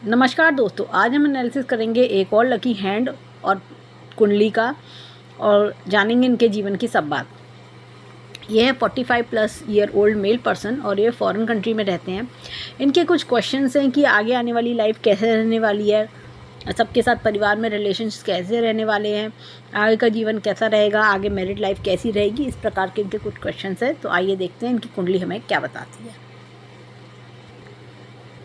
नमस्कार दोस्तों, आज हम एनालिसिस करेंगे एक और लकी हैंड और कुंडली का और जानेंगे इनके जीवन की सब बात। ये है 45+ ईयर ओल्ड मेल पर्सन और ये फॉरेन कंट्री में रहते हैं। इनके कुछ क्वेश्चंस हैं कि आगे आने वाली लाइफ कैसे रहने वाली है, सबके साथ परिवार में रिलेशंस कैसे रहने वाले हैं, आगे का जीवन कैसा रहेगा, आगे मैरिड लाइफ कैसी रहेगी, इस प्रकार के इनके कुछ क्वेश्चंस हैं। तो आइए देखते हैं इनकी कुंडली हमें क्या बताती है।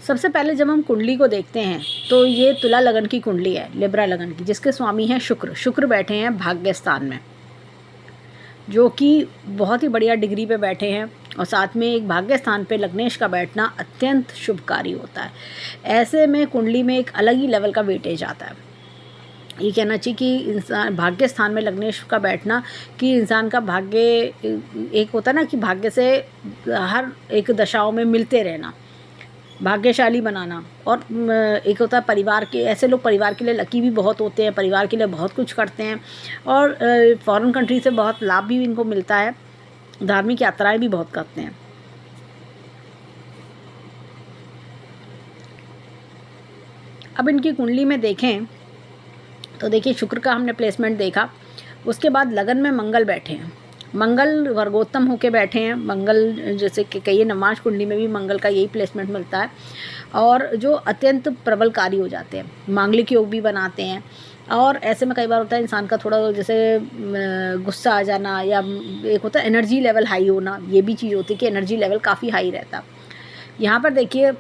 सबसे पहले जब हम कुंडली को देखते हैं तो ये तुला लगन की कुंडली है, लिब्रा लगन की, जिसके स्वामी हैं शुक्र। शुक्र बैठे हैं भाग्य स्थान में, जो कि बहुत ही बढ़िया डिग्री पे बैठे हैं और साथ में एक भाग्य स्थान पे लग्नेश का बैठना अत्यंत शुभकारी होता है। ऐसे में कुंडली में एक अलग ही लेवल का वेटेज आता है। ये कहना चाहिए कि इंसान भाग्य स्थान में लग्नेश का बैठना कि इंसान का भाग्य एक होता है ना कि भाग्य से हर एक दशाओं में मिलते रहना, भाग्यशाली बनाना। और एक होता है परिवार के, ऐसे लोग परिवार के लिए लकी भी बहुत होते हैं, परिवार के लिए बहुत कुछ करते हैं और फॉरेन कंट्री से बहुत लाभ भी इनको मिलता है, धार्मिक यात्राएं भी बहुत करते हैं। अब इनकी कुंडली में देखें तो देखिए शुक्र का हमने प्लेसमेंट देखा, उसके बाद लगन में मंगल बैठे हैं। मंगल वर्गोत्तम होके बैठे हैं। मंगल जैसे कि कई नमाज कुंडली में भी मंगल का यही प्लेसमेंट मिलता है और जो अत्यंत प्रबलकारी हो जाते हैं, मांगलिक योग भी बनाते हैं। और ऐसे में कई बार होता है इंसान का थोड़ा जैसे गुस्सा आ जाना या एक होता है एनर्जी लेवल हाई होना, ये भी चीज़ होती है कि एनर्जी लेवल काफ़ी हाई रहता। यहाँ पर देखिए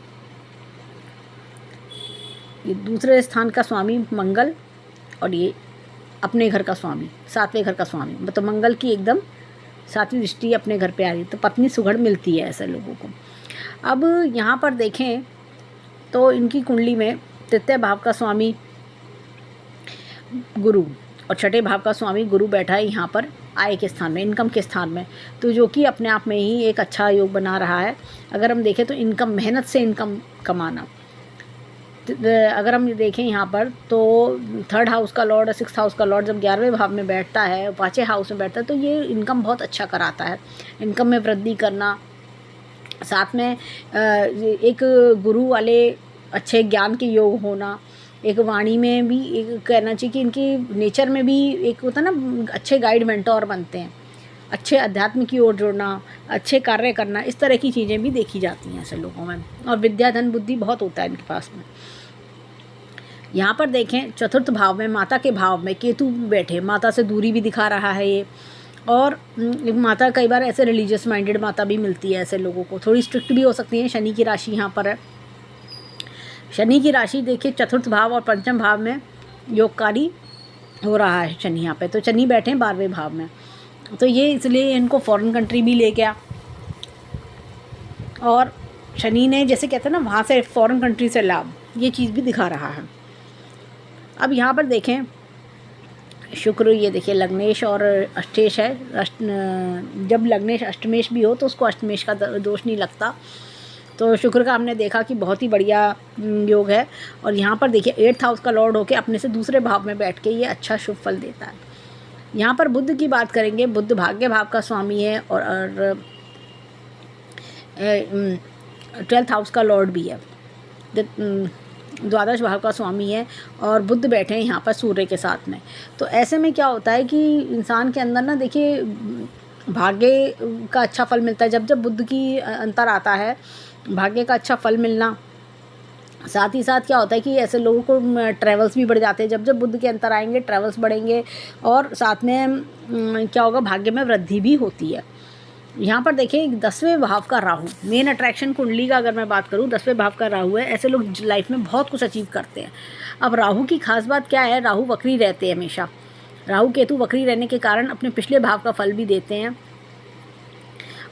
ये दूसरे स्थान का स्वामी मंगल और ये अपने घर का स्वामी, सातवें घर का स्वामी, मतलब मंगल की एकदम सातवीं दृष्टि अपने घर पे आ रही, तो पत्नी सुघड़ मिलती है ऐसे लोगों को। अब यहाँ पर देखें तो इनकी कुंडली में तृतीय भाव का स्वामी गुरु और छठे भाव का स्वामी गुरु बैठा है यहाँ पर आय के स्थान में, इनकम के स्थान में, तो जो कि अपने आप में ही एक अच्छा योग बना रहा है। अगर हम देखें तो इनकम, मेहनत से इनकम कमाना, अगर हम देखें यहाँ पर तो थर्ड हाउस का लॉर्ड और सिक्स्थ हाउस का लॉर्ड जब 11वें भाव में बैठता है, 5वें हाउस में बैठता है, तो ये इनकम बहुत अच्छा कराता है। इनकम में वृद्धि करना, साथ में एक गुरु वाले अच्छे ज्ञान के योग होना, एक वाणी में भी एक कहना चाहिए कि इनकी नेचर में भी एक होता है ना अच्छे गाइड मेंटोर बनते हैं, अच्छे अध्यात्म की ओर जुड़ना, अच्छे कार्य करना, इस तरह की चीज़ें भी देखी जाती हैं ऐसे लोगों में। और विद्या धन बुद्धि बहुत होता है इनके पास में। यहाँ पर देखें चतुर्थ भाव में, माता के भाव में केतु बैठे, माता से दूरी भी दिखा रहा है ये। और माता कई बार ऐसे रिलीजियस माइंडेड माता भी मिलती है ऐसे लोगों को, थोड़ी स्ट्रिक्ट भी हो सकती है। शनि की राशि यहाँ पर है, शनि की राशि देखिए चतुर्थ भाव और पंचम भाव में योगकारी हो रहा है शनि यहाँ पे, तो शनि बैठे हैं 12वें भाव में, तो ये इसलिए इनको फॉरेन कंट्री भी ले गया। और शनि ने जैसे कहते हैं ना वहाँ से फॉरेन कंट्री से लाभ, ये चीज़ भी दिखा रहा है। अब यहाँ पर देखें शुक्र, ये देखिए लग्नेश और अष्टेश है। जब लग्नेश अष्टमेश भी हो तो उसको अष्टमेश का दोष नहीं लगता, तो शुक्र का हमने देखा कि बहुत ही बढ़िया योग है। और यहाँ पर देखिए 8th हाउस का लॉर्ड होके अपने से दूसरे भाव में बैठ के ये अच्छा शुभ फल देता है। यहाँ पर बुध की बात करेंगे, बुध भाग्य भाव का स्वामी है और 12th हाउस का लॉर्ड भी है, द्वादश भाव का स्वामी है और बुध बैठे हैं यहाँ पर सूर्य के साथ में। तो ऐसे में क्या होता है कि इंसान के अंदर ना देखिए भाग्य का अच्छा फल मिलता है। जब जब बुध की अंतर आता है, भाग्य का अच्छा फल मिलना, साथ ही साथ क्या होता है कि ऐसे लोगों को ट्रैवल्स भी बढ़ जाते हैं। जब जब बुध के अंतर आएंगे ट्रैवल्स बढ़ेंगे और साथ में क्या होगा, भाग्य में वृद्धि भी होती है। यहाँ पर देखिए 10वें भाव का राहु, मेन अट्रैक्शन कुंडली का अगर मैं बात करूँ, 10वें भाव का राहु है। ऐसे लोग लाइफ में बहुत कुछ अचीव करते हैं। अब राहु की खास बात क्या है, राहु वक्री रहते हैं हमेशा, राहु केतु वक्री रहने के कारण अपने पिछले भाव का फल भी देते हैं।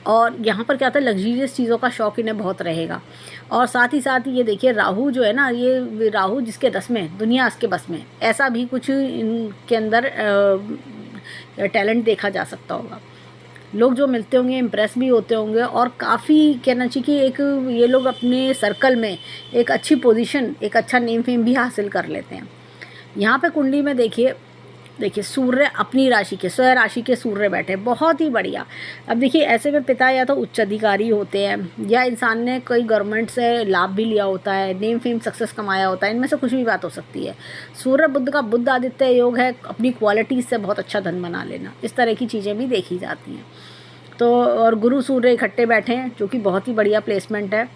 और यहाँ पर क्या होता है, लग्जरियस चीज़ों का शौक़ इन्हें बहुत रहेगा। और साथ ही साथ ये देखिए राहु जो है ना, ये राहु जिसके रस में दुनिया उसके बस में, ऐसा भी कुछ इनके अंदर टैलेंट देखा जा सकता होगा। लोग जो मिलते होंगे इम्प्रेस भी होते होंगे और काफ़ी कहना चाहिए कि एक ये लोग अपने सर्कल में एक अच्छी पोजीशन, एक अच्छा नेम फेम भी हासिल कर लेते हैं। यहाँ पे कुंडली में देखिए देखिए सूर्य अपनी राशि के, स्वयं राशि के सूर्य बैठे, बहुत ही बढ़िया। अब देखिए ऐसे में पिता या तो उच्च अधिकारी होते हैं, या इंसान ने कोई गवर्नमेंट से लाभ भी लिया होता है, नेम फेम सक्सेस कमाया होता है, इनमें से कुछ भी बात हो सकती है। सूर्य बुध का बुध आदित्य योग है, अपनी क्वालिटीज़ से बहुत अच्छा धन बना लेना, इस तरह की चीज़ें भी देखी जाती हैं। तो और गुरु सूर्य इकट्ठे बैठे हैं, जो कि बहुत ही बढ़िया प्लेसमेंट है।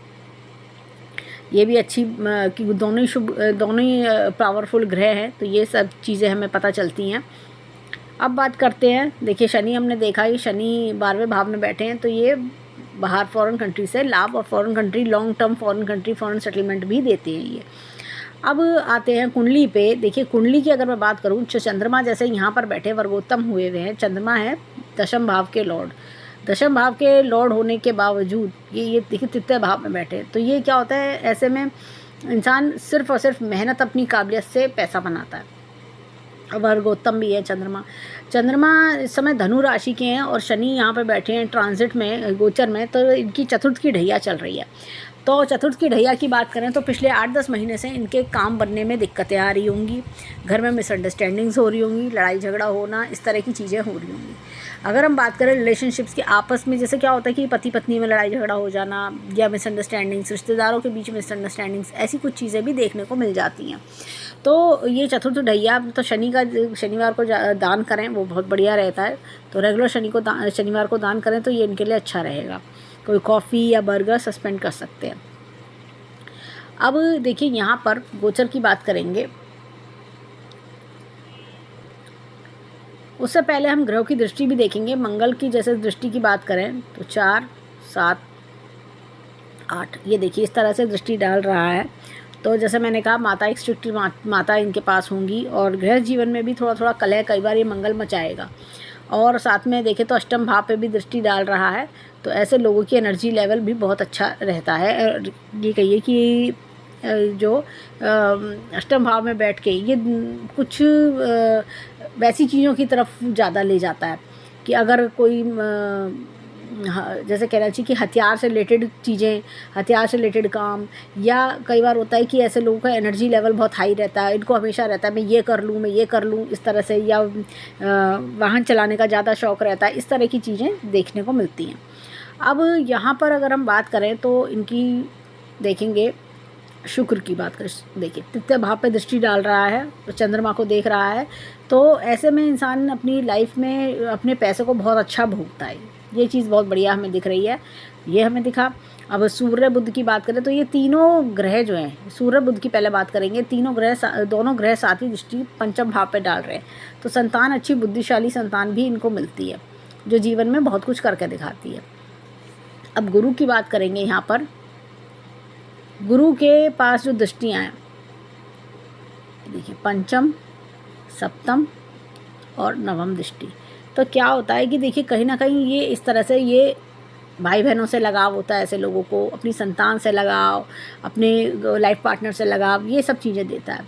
ये भी अच्छी कि दोनों ही शुभ, दोनों ही पावरफुल ग्रह हैं, तो ये सब चीज़ें हमें पता चलती हैं। अब बात करते हैं, देखिए शनि हमने देखा ही, शनि 12वें भाव में बैठे हैं, तो ये बाहर फॉरेन कंट्री से लाभ और foreign country, long term foreign country, foreign settlement भी देते हैं ये। अब आते हैं कुंडली पे। देखिए कुंडली की अगर मैं बात करूँ, चंद्रमा जैसे यहाँ पर बैठे वर्गोत्तम हुए हुए हैं, चंद्रमा है दशम भाव के लॉर्ड, दशम भाव के लॉर्ड होने के बावजूद ये देखिए तृतीय भाव में बैठे, तो ये क्या होता है, ऐसे में इंसान सिर्फ और सिर्फ मेहनत अपनी काबिलियत से पैसा बनाता है। वर्गोत्तम भी है चंद्रमा। चंद्रमा इस समय धनु राशि के हैं और शनि यहाँ पर बैठे हैं ट्रांजिट में, गोचर में, तो इनकी चतुर्थ की ढैया चल रही है। तो चतुर्थ की ढैया की बात करें तो पिछले 8-10 महीने से इनके काम बनने में दिक्कतें आ रही होंगी, घर में मिसअंडरस्टैंडिंग्स हो रही होंगी, लड़ाई झगड़ा होना, इस तरह की चीज़ें हो रही होंगी। अगर हम बात करें रिलेशनशिप्स की, आपस में जैसे क्या होता है कि पति पत्नी में लड़ाई झगड़ा हो जाना, या मिसअंडरस्टैंडिंग्स, रिश्तेदारों के बीच मिसअंडरस्टैंडिंग्स, ऐसी कुछ चीज़ें भी देखने को मिल जाती हैं। तो ये चतुर्थ ढैया तो शनि का, शनिवार को दान करें, वो बहुत बढ़िया रहता है। तो रेगुलर शनिवार को दान करें तो ये इनके लिए अच्छा रहेगा। कोई कॉफ़ी या बर्गर सस्पेंड कर सकते हैं। अब देखिए यहाँ पर गोचर की बात करेंगे, उससे पहले हम ग्रहों की दृष्टि भी देखेंगे। मंगल की जैसे दृष्टि की बात करें तो 4, 7, 8, ये देखिए इस तरह से दृष्टि डाल रहा है। तो जैसे मैंने कहा माता एक स्ट्रिक्ट माता इनके पास होंगी, और गृह जीवन में भी थोड़ा थोड़ा कलह कई बार ये मंगल मचाएगा। और साथ में देखें तो अष्टम भाव पे भी दृष्टि डाल रहा है, तो ऐसे लोगों की एनर्जी लेवल भी बहुत अच्छा रहता है। और ये कहिए कि जो अष्टम भाव में बैठ के ये कुछ वैसी चीज़ों की तरफ ज़्यादा ले जाता है कि अगर कोई जैसे कहना चाहिए कि हथियार से रिलेटेड चीज़ें, हथियार से रिलेटेड काम, या कई बार होता है कि ऐसे लोगों का एनर्जी लेवल बहुत हाई रहता है, इनको हमेशा रहता है मैं ये कर लूँ, मैं ये कर लूँ, इस तरह से, या वाहन चलाने का ज़्यादा शौक़ रहता है, इस तरह की चीज़ें देखने को मिलती हैं। अब यहाँ पर अगर हम बात करें तो इनकी देखेंगे, शुक्र की बात करें, देखिए तृतीय भाव पे दृष्टि डाल रहा है, तो चंद्रमा को देख रहा है, तो ऐसे में इंसान अपनी लाइफ में अपने पैसे को बहुत अच्छा भोगता है। ये चीज़ बहुत बढ़िया हमें दिख रही है, ये हमें दिखा। अब सूर्य बुध की बात करें तो ये तीनों ग्रह जो हैं, सूर्य बुध की पहले बात करेंगे, दोनों ग्रह साथ ही दृष्टि पंचम भाव पे डाल रहे हैं, तो संतान अच्छी बुद्धिशाली संतान भी इनको मिलती है, जो जीवन में बहुत कुछ करके दिखाती है। अब गुरु की बात करेंगे, यहाँ पर गुरु के पास जो दृष्टियाँ हैं, देखिए पंचम, सप्तम और नवम दृष्टि। तो क्या होता है कि देखिए कहीं ना कहीं ये इस तरह से, ये भाई बहनों से लगाव होता है ऐसे लोगों को, अपनी संतान से लगाव, अपने लाइफ पार्टनर से लगाव, ये सब चीज़ें देता है।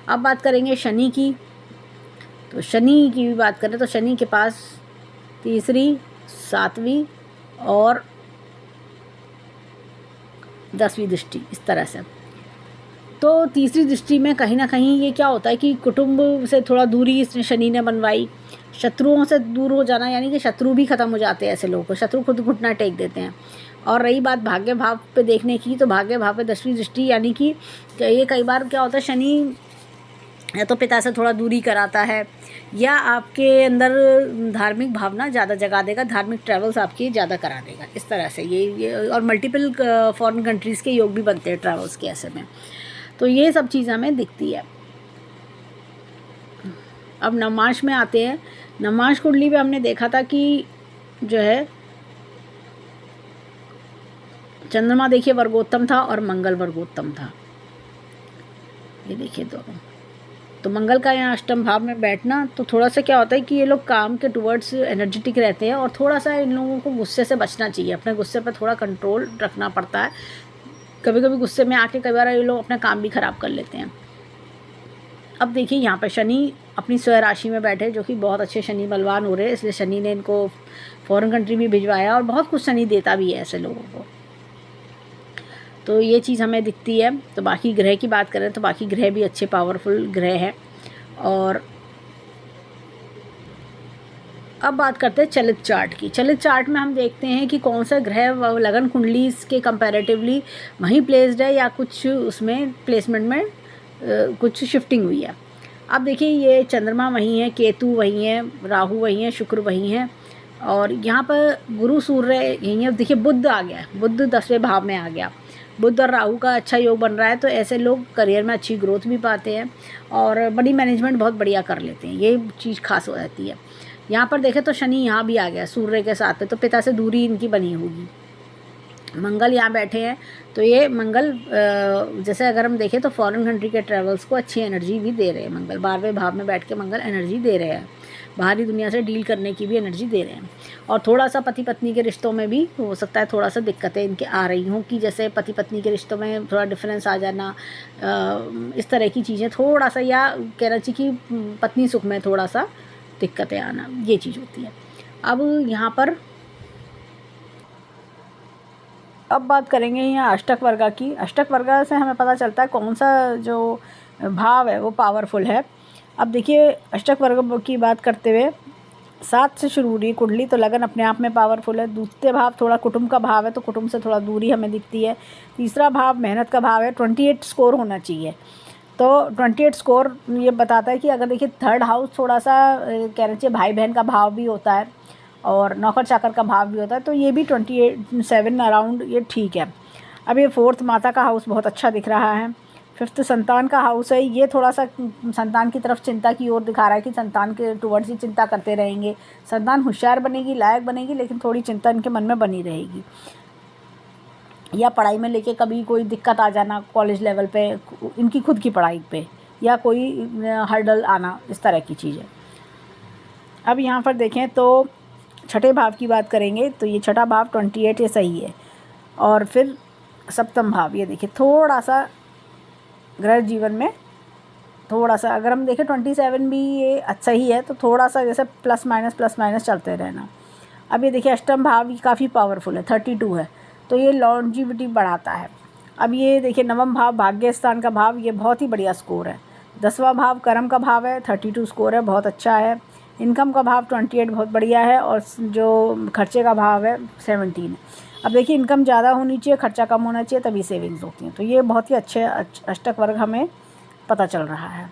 अब बात करेंगे शनि की, तो शनि की भी बात करें तो शनि के पास तीसरी, 7वीं और 10वीं दृष्टि, इस तरह से। तो तीसरी दृष्टि में कहीं ना कहीं ये क्या होता है कि कुटुंब से थोड़ा दूरी शनि ने बनवाई, शत्रुओं से दूर हो जाना, यानी कि शत्रु भी ख़त्म हो जाते हैं ऐसे लोगों को, शत्रु खुद घुटना टेक देते हैं। और रही बात भाग्य भाव पे देखने की, तो भाग्य भाव पे 10वीं दृष्टि, यानी कि ये कई बार क्या होता है, शनि या तो पिता से थोड़ा दूरी कराता है, या आपके अंदर धार्मिक भावना ज़्यादा जगा देगा, धार्मिक ट्रैवल्स आपकी ज़्यादा करा देगा, इस तरह से ये और मल्टीपल फॉरेन कंट्रीज़ के योग भी बनते हैं ट्रैवल्स के ऐसे में। तो ये सब चीज़ हमें दिखती है। अब नवमांश में आते हैं। नवमांश कुंडली में हमने देखा था कि जो है चंद्रमा देखिए वर्गोत्तम था और मंगल वर्गोत्तम था, ये देखिए दोनों। तो मंगल का यहाँ अष्टम भाव में बैठना, तो थोड़ा सा क्या होता है कि ये लोग काम के टुवर्ड्स एनर्जेटिक रहते हैं, और थोड़ा सा इन लोगों को गुस्से से बचना चाहिए, अपने गुस्से पर थोड़ा कंट्रोल रखना पड़ता है। कभी कभी गुस्से में आके कई बार ये लोग अपना काम भी ख़राब कर लेते हैं। अब देखिए यहाँ पे शनि अपनी स्वयं राशि में बैठे, जो कि बहुत अच्छे शनि बलवान हो रहे हैं, इसलिए शनि ने इनको फॉरेन कंट्री भी भिजवाया, और बहुत कुछ शनि देता भी है ऐसे लोगों को। तो ये चीज़ हमें दिखती है। तो बाकी ग्रह की बात करें तो बाकी ग्रह भी अच्छे पावरफुल ग्रह हैं, और अब बात करते हैं चलित चार्ट की। चलित चार्ट में हम देखते हैं कि कौन सा ग्रह लगन कुंडली के कंपैरेटिवली वहीं प्लेस्ड है या कुछ उसमें प्लेसमेंट में कुछ शिफ्टिंग हुई है। अब देखिए ये चंद्रमा वहीं है, केतु वहीं है, राहु वहीं है, शुक्र वहीं है और यहाँ पर गुरु सूर्य यहीं है। देखिए बुध आ गया, बुध 10वें भाव में आ गया। बुध और राहु का अच्छा योग बन रहा है, तो ऐसे लोग करियर में अच्छी ग्रोथ भी पाते हैं और मनी मैनेजमेंट बहुत बढ़िया कर लेते हैं। ये चीज़ खास हो जाती है। यहाँ पर देखें तो शनि यहाँ भी आ गया सूर्य के साथ में, तो पिता से दूरी इनकी बनी होगी। मंगल यहाँ बैठे हैं, तो ये मंगल जैसे अगर हम देखें तो फॉरेन कंट्री के ट्रैवल्स को अच्छी एनर्जी भी दे रहे हैं। मंगल 12वें भाव में बैठ के मंगल एनर्जी दे रहे हैं, बाहरी दुनिया से डील करने की भी एनर्जी दे रहे हैं। और थोड़ा सा पति पत्नी के रिश्तों में भी हो सकता है थोड़ा सा दिक्कतें इनके आ रही हों, कि जैसे पति पत्नी के रिश्तों में थोड़ा डिफरेंस आ जाना, इस तरह की चीज़ें थोड़ा सा, या कहना चाहिए कि पत्नी सुख में थोड़ा सा दिक्कतें आना, ये चीज़ होती है। अब यहाँ पर अब बात करेंगे यहाँ अष्टक वर्गा की। अष्टक वर्गा से हमें पता चलता है कौन सा जो भाव है वो पावरफुल है। अब देखिए अष्टक वर्ग की बात करते हुए 7 से शुरू हो रही कुंडली, तो लगन अपने आप में पावरफुल है। दूसरे भाव थोड़ा कुटुंब का भाव है, तो कुटुंब से थोड़ा दूरी हमें दिखती है। तीसरा भाव मेहनत का भाव है, 28 स्कोर होना चाहिए। तो 28 स्कोर ये बताता है कि अगर देखिए थर्ड हाउस थोड़ा सा कहना चाहिए भाई बहन का भाव भी होता है और नौकर चाकर का भाव भी होता है, तो ये भी 27 अराउंड ये ठीक है। अब ये 4th माता का हाउस बहुत अच्छा दिख रहा है। 5th संतान का हाउस है, ये थोड़ा सा संतान की तरफ चिंता की ओर दिखा रहा है कि संतान के टुवर्ड्स ही चिंता करते रहेंगे। संतान होशियार बनेगी, लायक बनेगी, लेकिन थोड़ी चिंता इनके मन में बनी रहेगी। या पढ़ाई में लेके कभी कोई दिक्कत आ जाना कॉलेज लेवल पे, इनकी खुद की पढ़ाई पे, या कोई हर्डल आना, इस तरह की चीज़ें। अब यहाँ पर देखें तो छठे भाव की बात करेंगे, तो ये छठा भाव 28 ये सही है। और फिर सप्तम भाव ये देखिए थोड़ा सा ग्रह जीवन में थोड़ा सा, अगर हम देखें 27 भी ये अच्छा ही है, तो थोड़ा सा जैसे प्लस माइनस चलते रहना। अब ये देखिए अष्टम भाव काफ़ी पावरफुल है, 32 है, तो ये लॉन्जिविटी बढ़ाता है। अब ये देखिए नवम भाव भाग्य स्थान का भाव, ये बहुत ही बढ़िया स्कोर है। 10वां भाव कर्म का भाव है, 32 स्कोर है, बहुत अच्छा है। इनकम का भाव 28 बहुत बढ़िया है, और जो खर्चे का भाव है 17 है। अब देखिए इनकम ज़्यादा होनी चाहिए, खर्चा कम होना चाहिए, तभी सेविंग्स होती हैं। तो ये बहुत ही अच्छे अष्टक वर्ग हमें पता चल रहा है।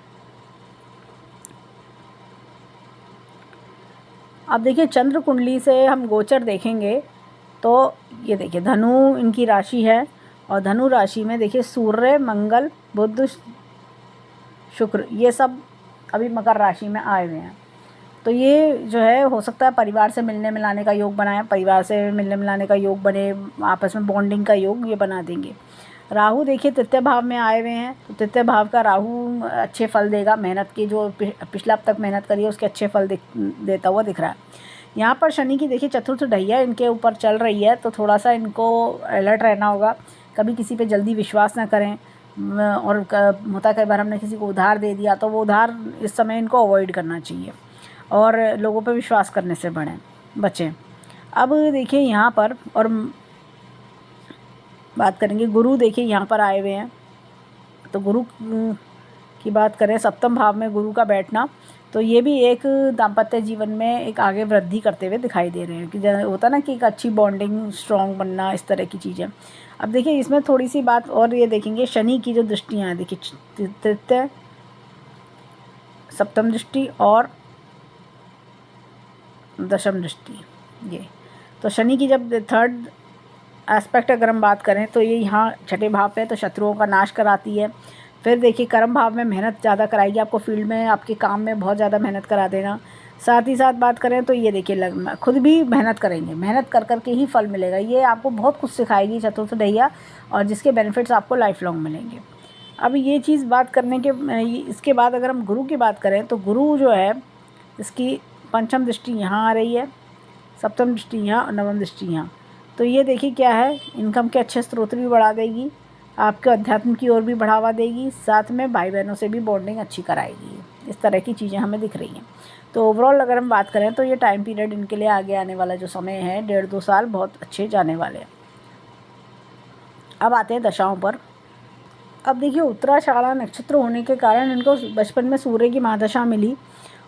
अब देखिए चंद्र कुंडली से हम गोचर देखेंगे, तो ये देखिए धनु इनकी राशि है, और धनु राशि में देखिए सूर्य, मंगल, बुध, शुक्र, ये सब अभी मकर राशि में आए हुए हैं। तो ये जो है हो सकता है परिवार से मिलने मिलाने का योग बनाए, परिवार से मिलने मिलाने का योग बने, आपस में बॉन्डिंग का योग ये बना देंगे। राहु देखिए तृतीय भाव में आए हुए हैं, तो तृतीय भाव का राहु अच्छे फल देगा, मेहनत की जो पिछला अब तक मेहनत करी है उसके अच्छे फल देता हुआ दिख रहा है। यहाँ पर शनि की देखिए चतुर्थ ढैया इनके ऊपर चल रही है, तो थोड़ा सा इनको अलर्ट रहना होगा। कभी किसी पे जल्दी विश्वास ना करें, और होता कई बार हमने किसी को उधार दे दिया, तो वो उधार इस समय इनको अवॉइड करना चाहिए, और लोगों पे विश्वास करने से बचें। अब देखिए यहाँ पर और बात करेंगे गुरु, देखिए यहाँ पर आए हुए हैं, तो गुरु की बात करें सप्तम भाव में गुरु का बैठना, तो ये भी एक दाम्पत्य जीवन में एक आगे वृद्धि करते हुए दिखाई दे रहे हैं, कि होता ना कि एक अच्छी बॉन्डिंग स्ट्रॉन्ग बनना, इस तरह की चीज़ें। अब देखिए इसमें थोड़ी सी बात और ये देखेंगे, शनि की जो दृष्टियाँ हैं, देखिए तृतीय, सप्तम दृष्टि और दशम दृष्टि, ये तो शनि की जब थर्ड एस्पेक्ट अगर हम बात करें, तो ये यहाँ छठे भाव पे, तो शत्रुओं का नाश कराती है। फिर देखिए कर्म भाव में मेहनत ज़्यादा कराएगी, आपको फील्ड में, आपके काम में बहुत ज़्यादा मेहनत करा देना। साथ ही साथ बात करें तो ये देखिए खुद भी मेहनत करेंगे, मेहनत कर कर के ही फल मिलेगा। ये आपको बहुत कुछ सिखाएगी चतुर्थ ढैया, और जिसके बेनिफिट्स आपको लाइफ लॉन्ग मिलेंगे। अब ये चीज़ बात करने के इसके बाद अगर हम गुरु की बात करें, तो गुरु जो है इसकी पंचम दृष्टि यहाँ आ रही है, सप्तम दृष्टि यहाँ और नवम दृष्टि यहाँ। तो ये देखिए क्या है, इनकम के अच्छे स्रोत भी बढ़ा देगी, आपके अध्यात्म की ओर भी बढ़ावा देगी, साथ में भाई बहनों से भी बॉन्डिंग अच्छी कराएगी। इस तरह की चीज़ें हमें दिख रही हैं। तो ओवरऑल अगर हम बात करें, तो ये टाइम पीरियड इनके लिए आगे आने वाला जो समय है 1.5-2 साल बहुत अच्छे जाने वाले हैं। अब आते हैं दशाओं पर। अब देखिए उत्तराषाढ़ा नक्षत्र होने के कारण इनको बचपन में सूर्य की महादशा मिली,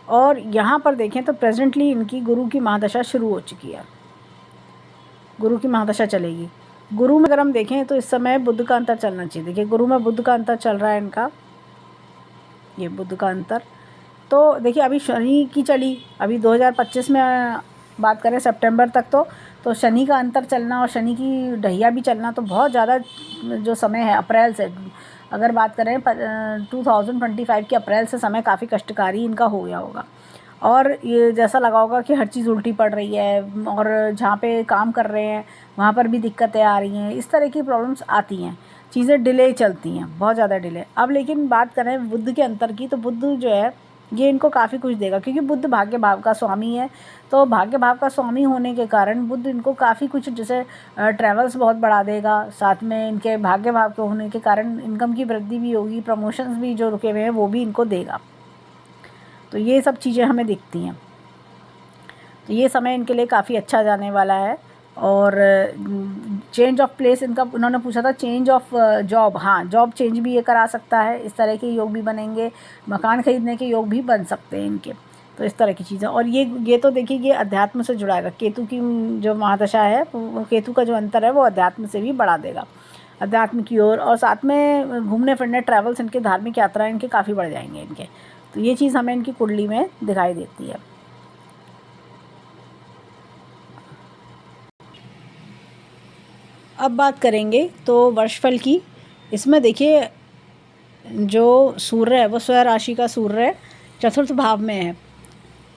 और यहाँ पर देखें तो प्रेजेंटली इनकी गुरु की महादशा शुरू हो चुकी है, गुरु की महादशा चलेगी। गुरु में अगर हम देखें तो इस समय बुध का अंतर चलना चाहिए। देखिए गुरु में बुध का अंतर चल रहा है इनका, ये बुध का अंतर। तो देखिए अभी शनि की चली, अभी 2025 में बात करें सितंबर तक तो शनि का अंतर चलना और शनि की ढैया भी चलना, तो बहुत ज़्यादा जो समय है अप्रैल से, अगर बात करें 2025 के अप्रैल से समय काफ़ी कष्टकारी इनका हो गया होगा। और ये जैसा लगा होगा कि हर चीज़ उल्टी पड़ रही है, और जहाँ पे काम कर रहे हैं वहाँ पर भी दिक्कतें आ रही हैं, इस तरह की प्रॉब्लम्स आती हैं, चीज़ें डिले चलती हैं, बहुत ज़्यादा डिले। अब लेकिन बात करें बुध के अंतर की, तो बुध जो है ये इनको काफ़ी कुछ देगा, क्योंकि बुध भाग्य भाव का स्वामी है। तो भाग्य भाव का स्वामी होने के कारण बुध इनको काफ़ी कुछ, जैसे ट्रैवल्स बहुत बढ़ा देगा, साथ में इनके भाग्य भाव के होने के कारण इनकम की वृद्धि भी होगी, प्रमोशंस भी जो रुके हुए हैं वो भी इनको देगा। तो ये सब चीज़ें हमें दिखती हैं। तो ये समय इनके लिए काफ़ी अच्छा जाने वाला है। और चेंज ऑफ प्लेस इनका, उन्होंने पूछा था चेंज ऑफ जॉब, हाँ जॉब चेंज भी ये करा सकता है, इस तरह के योग भी बनेंगे, मकान खरीदने के योग भी बन सकते हैं इनके। तो इस तरह की चीज़ें। और ये तो देखिए ये अध्यात्म से जुड़ाएगा, केतु की जो महादशा है, केतु का जो अंतर है वो अध्यात्म से भी बढ़ा देगा, अध्यात्म की ओर। और साथ में घूमने फिरने, ट्रैवल्स, इनके धार्मिक यात्राएँ इनके काफ़ी बढ़ जाएंगे इनके। तो ये चीज़ हमें इनकी कुंडली में दिखाई देती है। अब बात करेंगे तो वर्षफल की। इसमें देखिए जो सूर्य है वो स्वयं राशि का सूर्य है, चतुर्थ भाव में है,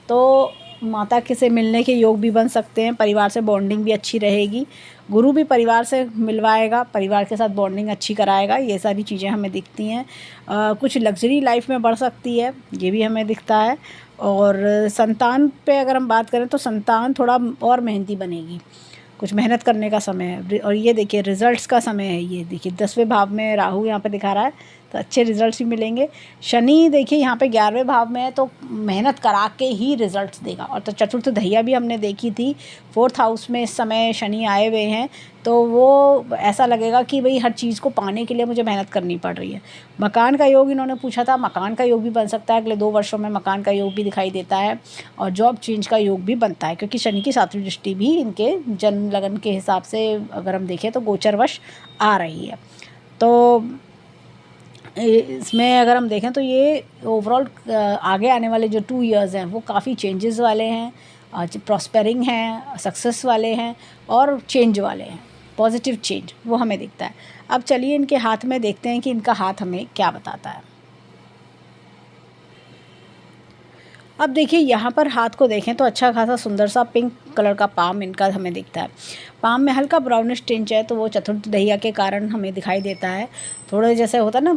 तो माता के से मिलने के योग भी बन सकते हैं, परिवार से बॉन्डिंग भी अच्छी रहेगी, गुरु भी परिवार से मिलवाएगा, परिवार के साथ बॉन्डिंग अच्छी कराएगा, ये सारी चीज़ें हमें दिखती हैं। कुछ लग्जरी लाइफ में बढ़ सकती है, ये भी हमें दिखता है। और संतान पे अगर हम बात करें तो संतान थोड़ा और मेहनती बनेगी, कुछ मेहनत करने का समय है। और ये देखिए रिजल्ट्स का समय है, ये देखिए 10वें भाव में राहु यहाँ पे दिखा रहा है, तो अच्छे रिजल्ट्स भी मिलेंगे। शनि देखिए यहाँ पे 11वें भाव में है, तो मेहनत करा के ही रिजल्ट्स देगा। और तो चतुर्थ ढैया भी हमने देखी थी, 4th हाउस में इस समय शनि आए हुए हैं, तो वो ऐसा लगेगा कि भाई हर चीज़ को पाने के लिए मुझे मेहनत करनी पड़ रही है। मकान का योग इन्होंने पूछा था, मकान का योग भी बन सकता है, अगले 2 वर्षों में मकान का योग भी दिखाई देता है, और जॉब चेंज का योग भी बनता है, क्योंकि शनि की 7वीं दृष्टि भी इनके जन्म लगन के हिसाब से अगर हम देखें तो गोचरवश आ रही है। तो इसमें अगर हम देखें तो ये ओवरऑल आगे आने वाले जो 2 इयर्स हैं वो काफ़ी चेंजेस वाले हैं, प्रॉस्पेरिंग हैं, सक्सेस वाले हैं और चेंज वाले हैं, पॉजिटिव चेंज वो हमें दिखता है। अब चलिए इनके हाथ में देखते हैं कि इनका हाथ हमें क्या बताता है। अब देखिए यहाँ पर हाथ को देखें तो अच्छा खासा सुंदर सा पिंक कलर का पाम इनका हमें दिखता है। पाम में हल्का ब्राउनिश टिंच है, तो वो चतुर्थ ढैया के कारण हमें दिखाई देता है। थोड़े जैसे होता है ना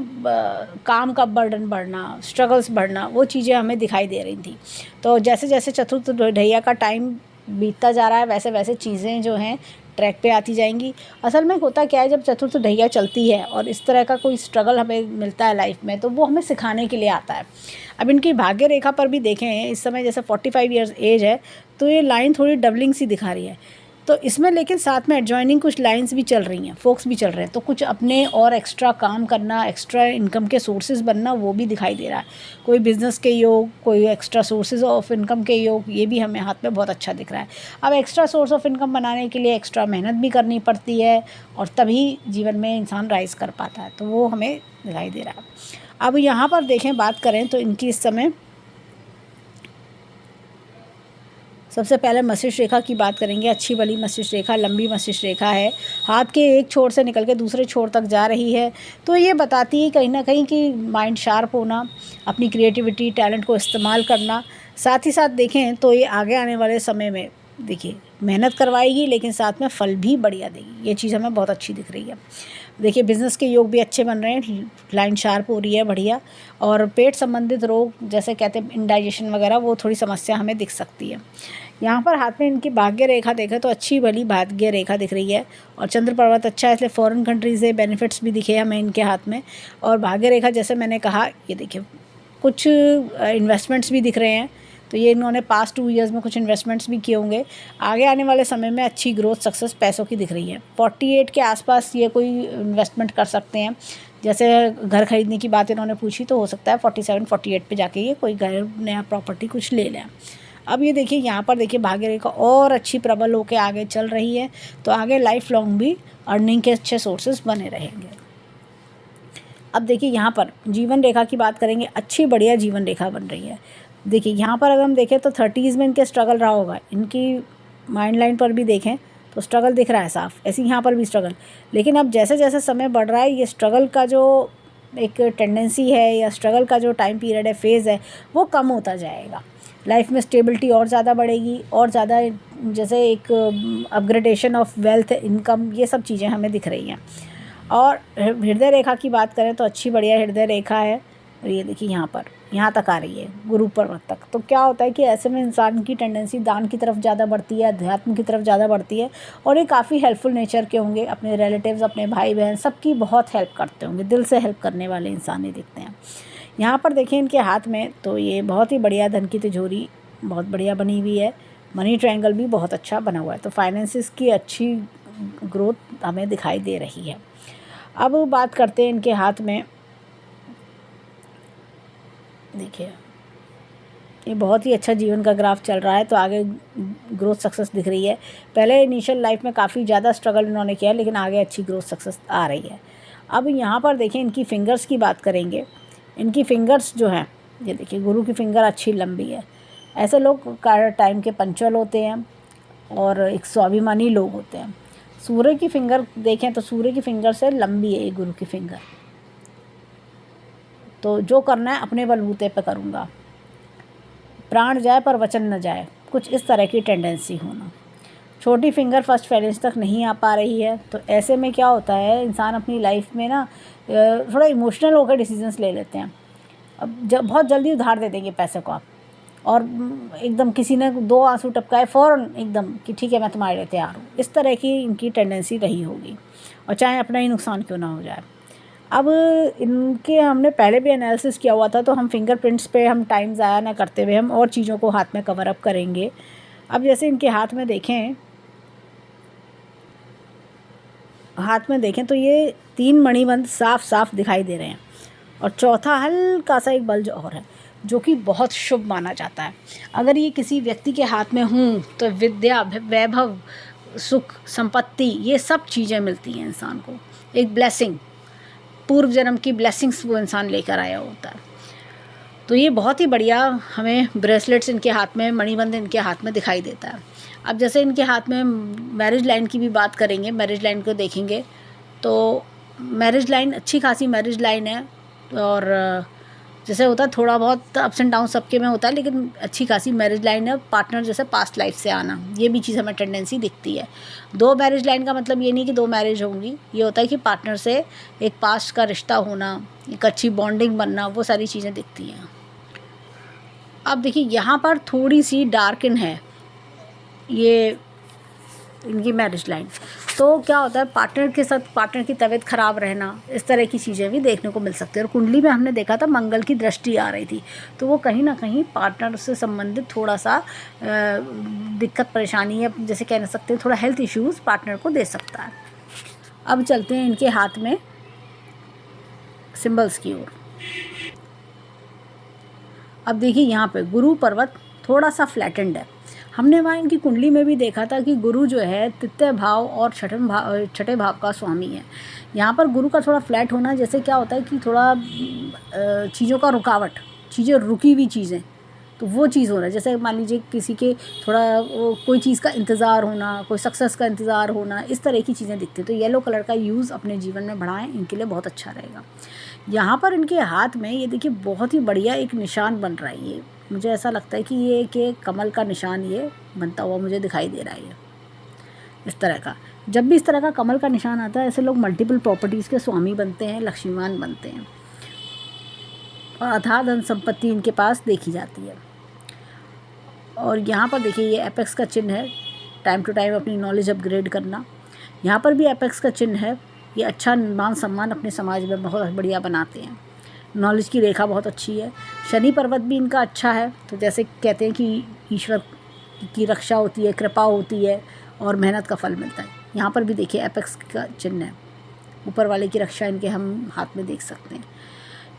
काम का बर्डन बढ़ना, स्ट्रगल्स बढ़ना, वो चीज़ें हमें दिखाई दे रही थी। तो जैसे जैसे चतुर्थ ढैया का टाइम बीतता जा रहा है वैसे वैसे चीज़ें जो हैं ट्रैक पे आती जाएंगी। असल में होता क्या है, जब चतुर्थ ढैया चलती है और इस तरह का कोई स्ट्रगल हमें मिलता है लाइफ में, तो वो हमें सिखाने के लिए आता है। अब इनकी भाग्य रेखा पर भी देखें, इस समय जैसे 45 ईयर्स एज है, तो ये लाइन थोड़ी डबलिंग सी दिखा रही है। तो इसमें लेकिन साथ में एडजॉइनिंग कुछ लाइंस भी चल रही हैं, फोक्स भी चल रहे हैं, तो कुछ अपने और एक्स्ट्रा काम करना, एक्स्ट्रा इनकम के सोर्सेज बनना, वो भी दिखाई दे रहा है। कोई बिज़नेस के योग, कोई एक्स्ट्रा सोर्सेज ऑफ इनकम के योग, ये भी हमें हाथ में बहुत अच्छा दिख रहा है। अब एक्स्ट्रा सोर्स ऑफ इनकम बनाने के लिए एक्स्ट्रा मेहनत भी करनी पड़ती है, और तभी जीवन में इंसान राइज कर पाता है, तो वो हमें दिखाई दे रहा है। अब यहाँ पर देखें, बात करें तो इनकी इस समय सबसे पहले मस्तिष्क रेखा की बात करेंगे। अच्छी वाली मस्तिष्क रेखा, लंबी मस्तिष्क रेखा है, हाथ के एक छोर से निकल के दूसरे छोर तक जा रही है। तो ये बताती है कहीं ना कहीं कि माइंड शार्प होना, अपनी क्रिएटिविटी, टैलेंट को इस्तेमाल करना। साथ ही साथ देखें तो ये आगे आने वाले समय में देखिए मेहनत करवाएगी, लेकिन साथ में फल भी बढ़िया देगी, ये चीज़ हमें बहुत अच्छी दिख रही है। देखिए बिज़नेस के योग भी अच्छे बन रहे हैं, लाइन शार्प हो रही है बढ़िया। और पेट संबंधित रोग जैसे कहते हैं इंडाइजेशन वगैरह, वो थोड़ी समस्या हमें दिख सकती है। यहाँ पर हाथ में इनकी भाग्य रेखा देखें तो अच्छी भली भाग्य रेखा दिख रही है, और चंद्र पर्वत अच्छा है, इसलिए फॉरेन कंट्री से बेनिफिट्स भी दिखे हमें इनके हाथ में। और भाग्य रेखा जैसे मैंने कहा, ये देखिए कुछ इन्वेस्टमेंट्स भी दिख रहे हैं, तो ये इन्होंने पास्ट 2 इयर्स में कुछ इन्वेस्टमेंट्स भी किए होंगे। आगे आने वाले समय में अच्छी ग्रोथ, सक्सेस पैसों की दिख रही है। 48 के आसपास ये कोई इन्वेस्टमेंट कर सकते हैं, जैसे घर खरीदने की बात इन्होंने पूछी तो हो सकता है 47-48 पे जाके ये कोई घर नया प्रॉपर्टी कुछ ले लें। अब ये देखिए यहाँ पर देखिए भाग्य रेखा और अच्छी प्रबल होकर आगे चल रही है, तो आगे लाइफ लॉन्ग भी अर्निंग के अच्छे सोर्सेस बने रहेंगे। अब देखिए यहाँ पर जीवन रेखा की बात करेंगे, अच्छी बढ़िया जीवन रेखा बन रही है। देखिए यहाँ पर अगर हम देखें तो 30s में इनके स्ट्रगल रहा होगा, इनकी माइंड लाइन पर भी देखें तो स्ट्रगल दिख रहा है साफ, ऐसे यहाँ पर भी स्ट्रगल। लेकिन अब जैसे जैसे समय बढ़ रहा है ये स्ट्रगल का जो एक टेंडेंसी है या स्ट्रगल का जो टाइम पीरियड है, फेज़ है, वो कम होता जाएगा। लाइफ में स्टेबिलिटी और ज़्यादा बढ़ेगी और ज़्यादा जैसे एक अपग्रेडेशन ऑफ वेल्थ, इनकम, ये सब चीज़ें हमें दिख रही हैं। और हृदय रेखा की बात करें तो अच्छी बढ़िया हृदय रेखा है, और ये देखिए यहाँ पर यहाँ तक आ रही है गुरु पर्वत तक। तो क्या होता है कि ऐसे में इंसान की टेंडेंसी दान की तरफ ज़्यादा बढ़ती है, अध्यात्म की तरफ ज़्यादा बढ़ती है, और ये काफ़ी हेल्पफुल नेचर के होंगे, अपने रिलेटिव्स, अपने भाई बहन, सबकी बहुत हेल्प करते होंगे, दिल से हेल्प करने वाले इंसान ही दिखते हैं। यहाँ पर देखें इनके हाथ में तो ये बहुत ही बढ़िया धन की तिजोरी बहुत बढ़िया बनी हुई है, मनी ट्रायंगल भी बहुत अच्छा बना हुआ है, तो फाइनेंसिस की अच्छी ग्रोथ हमें दिखाई दे रही है। अब बात करते हैं इनके हाथ में, देखिए ये बहुत ही अच्छा जीवन का ग्राफ चल रहा है, तो आगे ग्रोथ सक्सेस दिख रही है। पहले इनिशियल लाइफ में काफ़ी ज़्यादा स्ट्रगल इन्होंने किया, लेकिन आगे अच्छी ग्रोथ सक्सेस आ रही है। अब यहाँ पर देखें इनकी फिंगर्स की बात करेंगे, इनकी फिंगर्स जो हैं, ये देखिए गुरु की फिंगर अच्छी लंबी है। ऐसे लोग टाइम के पंचुअल होते हैं और एक स्वाभिमानी लोग होते हैं। सूर्य की फिंगर देखें तो सूर्य की फिंगर से लंबी है ये गुरु की फिंगर, तो जो करना है अपने बलबूते पे करूँगा, प्राण जाए पर वचन न जाए, कुछ इस तरह की टेंडेंसी होना। छोटी फिंगर फर्स्ट फेरेंस तक नहीं आ पा रही है, तो ऐसे में क्या होता है इंसान अपनी लाइफ में ना थोड़ा इमोशनल होकर डिसीजंस ले लेते हैं। अब जब बहुत जल्दी उधार दे देंगे पैसे को आप, और एकदम किसी ने 2 आंसू टपकाए फ़ौरन एकदम कि ठीक है मैं तुम्हारे लिए तैयार हूँ, इस तरह की इनकी टेंडेंसी रही होगी, और चाहे अपना ही नुकसान क्यों ना हो जाए। अब इनके हमने पहले भी एनालिसिस किया हुआ था, तो हम फिंगरप्रिंट्स पे हम टाइम ज़ाया ना करते हुए हम और चीज़ों को हाथ में कवर अप करेंगे। अब जैसे इनके हाथ में देखें तो ये 3 मणिबंध साफ साफ दिखाई दे रहे हैं, और चौथा हल्का सा एक बल्ज और है जो कि बहुत शुभ माना जाता है। अगर ये किसी व्यक्ति के हाथ में हूँ तो विद्या, वैभव, सुख, संपत्ति, ये सब चीज़ें मिलती हैं इंसान को, एक ब्लेसिंग, पूर्व जन्म की ब्लेसिंग्स वो इंसान लेकर आया होता है। तो ये बहुत ही बढ़िया हमें ब्रेसलेट्स इनके हाथ में, मणिबंध इनके हाथ में दिखाई देता है। अब जैसे इनके हाथ में मैरिज लाइन की भी बात करेंगे, मैरिज लाइन को देखेंगे तो मैरिज लाइन अच्छी खासी मैरिज लाइन है, और जैसे होता है थोड़ा बहुत अप्स एंड डाउन सबके में होता है, लेकिन अच्छी खासी मैरिज लाइन है। पार्टनर जैसे पास्ट लाइफ से आना, ये भी चीज़ हमें टेंडेंसी दिखती है। 2 मैरिज लाइन का मतलब ये नहीं कि 2 मैरिज होंगी, ये होता है कि पार्टनर से एक पास्ट का रिश्ता होना, एक अच्छी बॉन्डिंग बनना, वो सारी चीज़ें दिखती हैं। अब देखिए यहाँ पर थोड़ी सी डार्कन है ये इनकी मैरिज लाइन, तो क्या होता है पार्टनर के साथ पार्टनर की तबीयत ख़राब रहना, इस तरह की चीज़ें भी देखने को मिल सकती है। और कुंडली में हमने देखा था मंगल की दृष्टि आ रही थी, तो वो कहीं ना कहीं पार्टनर से संबंधित थोड़ा सा दिक्कत परेशानी है, जैसे कह सकते हैं थोड़ा हेल्थ इश्यूज़ पार्टनर को दे सकता है। अब चलते हैं इनके हाथ में सिंबल्स की ओर। अब देखिए यहाँ पे गुरु पर्वत थोड़ा सा फ्लैटेंड है। हमने वहाँ इनकी कुंडली में भी देखा था कि गुरु जो है तृतीय भाव और छठे भाव का स्वामी है। यहाँ पर गुरु का थोड़ा फ्लैट होना, जैसे क्या होता है कि थोड़ा चीज़ों का रुकावट, चीज़ें रुकी हुई चीज़ें, तो वो चीज़ हो रहा है। जैसे मान लीजिए किसी के थोड़ा कोई चीज़ का इंतज़ार होना, कोई सक्सेस का इंतज़ार होना, इस तरह की चीज़ें दिखती हैं। तो येलो कलर का यूज़ अपने जीवन में बढ़ाएं, इनके लिए बहुत अच्छा रहेगा। यहाँ पर इनके हाथ में ये देखिए बहुत ही बढ़िया एक निशान बन रहा है। ये मुझे ऐसा लगता है कि ये कि कमल का निशान ये बनता हुआ मुझे दिखाई दे रहा है। ये इस तरह का, जब भी इस तरह का कमल का निशान आता है, ऐसे लोग मल्टीपल प्रॉपर्टीज़ के स्वामी बनते हैं, लक्ष्मीवान बनते हैं, और अथाह धन संपत्ति इनके पास देखी जाती है। और यहाँ पर देखिए ये एपेक्स का चिन्ह है, टाइम टू टाइम अपनी नॉलेज अपग्रेड करना। यहाँ पर भी एपेक्स का चिन्ह है, ये अच्छा मान सम्मान अपने समाज में बहुत बढ़िया बनाते हैं। नॉलेज की रेखा बहुत अच्छी है। शनि पर्वत भी इनका अच्छा है, तो जैसे कहते हैं कि ईश्वर की रक्षा होती है, कृपा होती है और मेहनत का फल मिलता है। यहाँ पर भी देखिए एपेक्स का चिन्ह है, ऊपर वाले की रक्षा इनके हम हाथ में देख सकते हैं।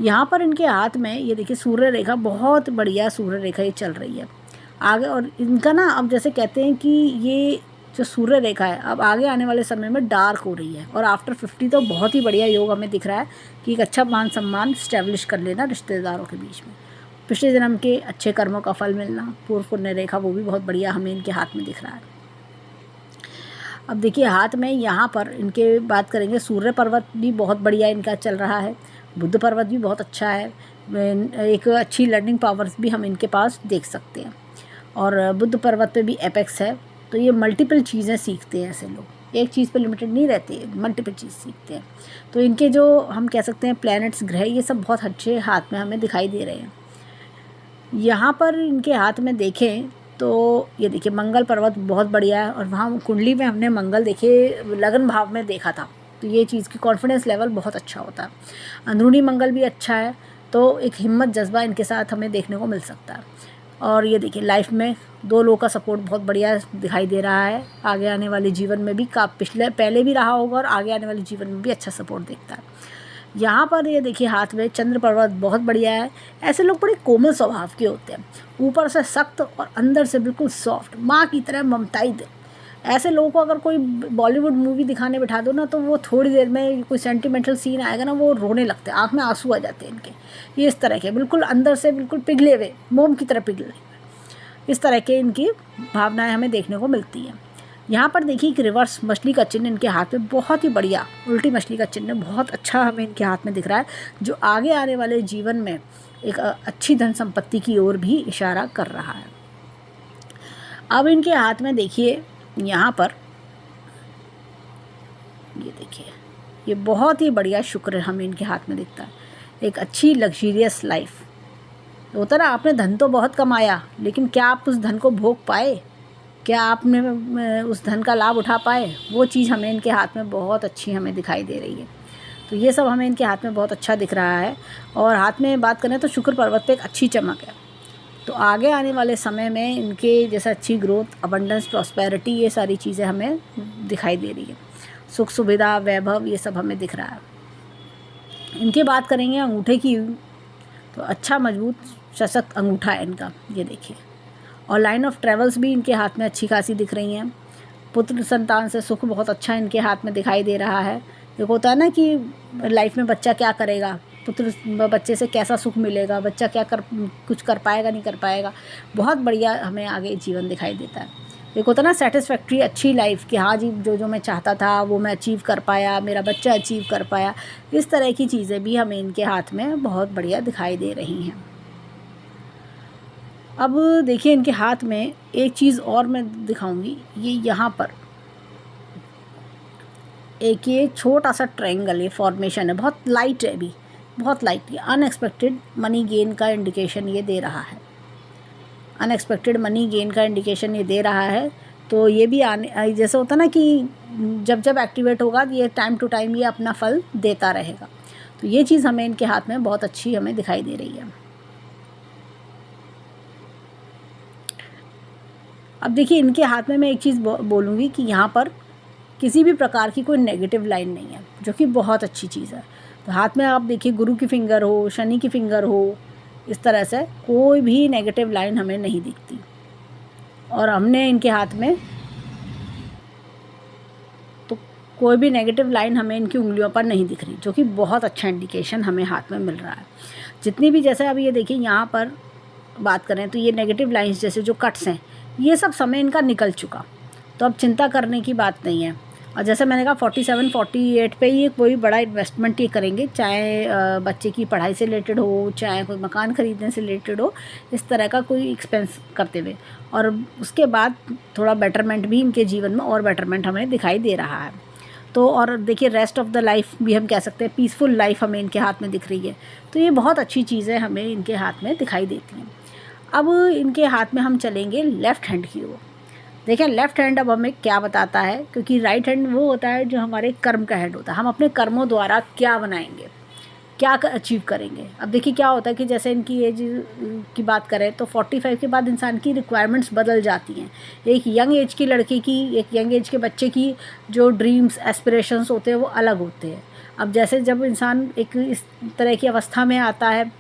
यहाँ पर इनके हाथ में ये देखिए सूर्य रेखा, बहुत बढ़िया सूर्य रेखा ये चल रही है आगे। और इनका ना अब जैसे कहते हैं कि ये जो सूर्य रेखा है अब आगे आने वाले समय में डार्क हो रही है, और आफ्टर 50 तो बहुत ही बढ़िया योग हमें दिख रहा है कि एक अच्छा मान सम्मान स्टैब्लिश कर लेना रिश्तेदारों के बीच में, पिछले जन्म के अच्छे कर्मों का फल मिलना, पूर्व पुण्य रेखा वो भी बहुत बढ़िया हमें इनके हाथ में दिख रहा है। अब देखिए हाथ में यहाँ पर इनके बात करेंगे, सूर्य पर्वत भी बहुत बढ़िया इनका चल रहा है, बुध पर्वत भी बहुत अच्छा है, एक अच्छी लर्निंग पावर्स भी हम इनके पास देख सकते हैं। और बुध पर्वत पे भी एपेक्स है, तो ये मल्टीपल चीज़ें सीखते हैं ऐसे लोग, एक चीज़ पे लिमिटेड नहीं रहते, मल्टीपल चीज़ सीखते हैं। तो इनके जो हम कह सकते हैं प्लैनेट्स, ग्रह, ये सब बहुत अच्छे हाथ में हमें दिखाई दे रहे हैं। यहाँ पर इनके हाथ में देखें तो ये देखिए मंगल पर्वत बहुत बढ़िया है, और वहाँ कुंडली में हमने मंगल देखे लगन भाव में देखा था, तो ये चीज़ की कॉन्फिडेंस लेवल बहुत अच्छा होता है। अंदरूनी मंगल भी अच्छा है, तो एक हिम्मत जज्बा इनके साथ हमें देखने को मिल सकता है। और ये देखिए लाइफ में 2 लोगों का सपोर्ट बहुत बढ़िया दिखाई दे रहा है, आगे आने वाले जीवन में भी पहले भी रहा होगा और आगे आने वाले जीवन में भी अच्छा सपोर्ट दिखता है। यहाँ पर ये देखिए हाथ में चंद्र पर्वत बहुत बढ़िया है। ऐसे लोग बड़े कोमल स्वभाव के होते हैं, ऊपर से सख्त और अंदर से बिल्कुल सॉफ्ट, माँ की तरह ममताई दिल। ऐसे लोगों को अगर कोई बॉलीवुड मूवी दिखाने बिठा दो ना, तो वो थोड़ी देर में कोई सेंटिमेंटल सीन आएगा ना, वो रोने लगते हैं, आँख में आंसू आ जाते हैं इनके। ये इस तरह के बिल्कुल अंदर से बिल्कुल पिघले हुए, मोम की तरह पिघले हुए, इस तरह के इनकी भावनाएं हमें देखने को मिलती हैं। यहाँ पर देखिए कि रिवर्स मछली का चिन्ह इनके हाथ में बहुत ही बढ़िया, उल्टी मछली का चिन्ह बहुत अच्छा हमें इनके हाथ में दिख रहा है, जो आगे आने वाले जीवन में एक अच्छी धन संपत्ति की ओर भी इशारा कर रहा है। अब इनके हाथ में देखिए यहाँ पर ये देखिए, ये बहुत ही बढ़िया शुक्र हमें इनके हाथ में दिखता है, एक अच्छी लग्जरियस लाइफ होता है ना। आपने धन तो बहुत कमाया, लेकिन क्या आप उस धन को भोग पाए, क्या आपने उस धन का लाभ उठा पाए, वो चीज़ हमें इनके हाथ में बहुत अच्छी हमें दिखाई दे रही है। तो ये सब हमें इनके हाथ में बहुत अच्छा दिख रहा है। और हाथ में बात करें तो शुक्र पर्वत पे एक अच्छी चमक है, तो आगे आने वाले समय में इनके जैसा अच्छी ग्रोथ, अबंडेंस, प्रॉस्पेरिटी, ये सारी चीज़ें हमें दिखाई दे रही है, सुख सुविधा, वैभव, ये सब हमें दिख रहा है। इनकी बात करेंगे अंगूठे की, तो अच्छा मजबूत सशक्त अंगूठा है इनका, ये देखिए। और लाइन ऑफ ट्रेवल्स भी इनके हाथ में अच्छी खासी दिख रही हैं। पुत्र संतान से सुख बहुत अच्छा इनके हाथ में दिखाई दे रहा है। एक होता है ना कि लाइफ में बच्चा क्या करेगा, बच्चे से कैसा सुख मिलेगा, बच्चा कुछ कर पाएगा नहीं कर पाएगा, बहुत बढ़िया हमें आगे जीवन दिखाई देता है। एक होता है ना सेटिस्फैक्ट्री, अच्छी लाइफ कि हाँ जी जो मैं चाहता था वो मैं अचीव कर पाया, मेरा बच्चा अचीव कर पाया, इस तरह की चीज़ें भी हमें इनके हाथ में बहुत बढ़िया दिखाई दे रही हैं। अब देखिए इनके हाथ में एक चीज़ और मैं दिखाऊंगी, ये यहाँ पर एक ये छोटा सा ट्रायंगल, ये फॉर्मेशन है, बहुत लाइट है, अभी बहुत लाइट, ये अनएक्सपेक्टेड मनी गेन का इंडिकेशन ये दे रहा है, अनएक्सपेक्टेड मनी गेन का इंडिकेशन ये दे रहा है। तो ये भी आने जैसे होता ना कि जब जब एक्टिवेट होगा ये टाइम टू टाइम ये अपना फल देता रहेगा, तो ये चीज़ हमें इनके हाथ में बहुत अच्छी हमें दिखाई दे रही है। अब देखिए इनके हाथ में मैं एक चीज़ बोलूँगी कि यहाँ पर किसी भी प्रकार की कोई नेगेटिव लाइन नहीं है, जो कि बहुत अच्छी चीज़ है। तो हाथ में आप देखिए गुरु की फिंगर हो, शनि की फिंगर हो, इस तरह से कोई भी नेगेटिव लाइन हमें नहीं दिखती। और हमने इनके हाथ में तो कोई भी नेगेटिव लाइन हमें इनकी उंगलियों पर नहीं दिख रही, जो कि बहुत अच्छा इंडिकेशन हमें हाथ में मिल रहा है। जितनी भी जैसे अभी ये देखिए यहाँ पर बात करें तो ये नेगेटिव लाइन्स जैसे जो कट्स हैं, ये सब समय इनका निकल चुका, तो अब चिंता करने की बात नहीं है। और जैसे मैंने कहा 47-48 पे ये कोई बड़ा इन्वेस्टमेंट ये करेंगे, चाहे बच्चे की पढ़ाई से रिलेटेड हो, चाहे कोई मकान ख़रीदने से रिलेटेड हो, इस तरह का कोई एक्सपेंस करते हुए, और उसके बाद थोड़ा बेटरमेंट भी इनके जीवन में और बेटरमेंट हमें दिखाई दे रहा है। तो और देखिए रेस्ट ऑफ द लाइफ भी हम कह सकते हैं, पीसफुल लाइफ हमें इनके हाथ में दिख रही है, तो ये बहुत अच्छी चीज़ें हमें इनके हाथ में दिखाई देती हैं। अब इनके हाथ में हम चलेंगे लेफ़्ट हैंड की ओर। देखें लेफ़्ट हैंड अब हमें क्या बताता है, क्योंकि राइट हैंड वो होता है जो हमारे कर्म का हैंड होता है, हम अपने कर्मों द्वारा क्या बनाएंगे, क्या अचीव करेंगे। अब देखिए क्या होता है कि जैसे इनकी एज की बात करें तो 45 के बाद इंसान की रिक्वायरमेंट्स बदल जाती हैं। एक यंग एज की लड़की की, एक यंग एज के बच्चे की जो ड्रीम्स एस्पिरेशंस होते हैं वो अलग होते हैं। अब जैसे जब इंसान एक इस तरह की अवस्था में आता है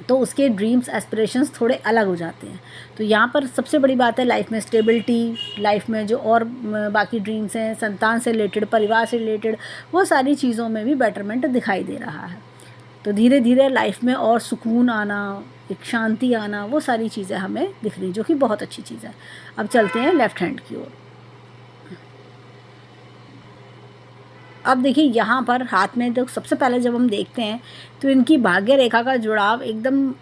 तो उसके ड्रीम्स एस्पिरेशंस थोड़े अलग हो जाते हैं। तो यहाँ पर सबसे बड़ी बात है लाइफ में स्टेबिलिटी, लाइफ में जो और बाकी ड्रीम्स हैं, संतान से रिलेटेड, परिवार से रिलेटेड, वो सारी चीज़ों में भी बेटरमेंट दिखाई दे रहा है। तो धीरे धीरे लाइफ में और सुकून आना, एक शांति आना, वो सारी चीज़ें हमें दिख रही, जो कि बहुत अच्छी चीज़ है। अब चलते हैं लेफ़्ट हैंड की ओर। अब देखिए यहाँ पर हाथ में तो सबसे पहले जब हम देखते हैं तो इनकी भाग्य रेखा का जुड़ाव एकदम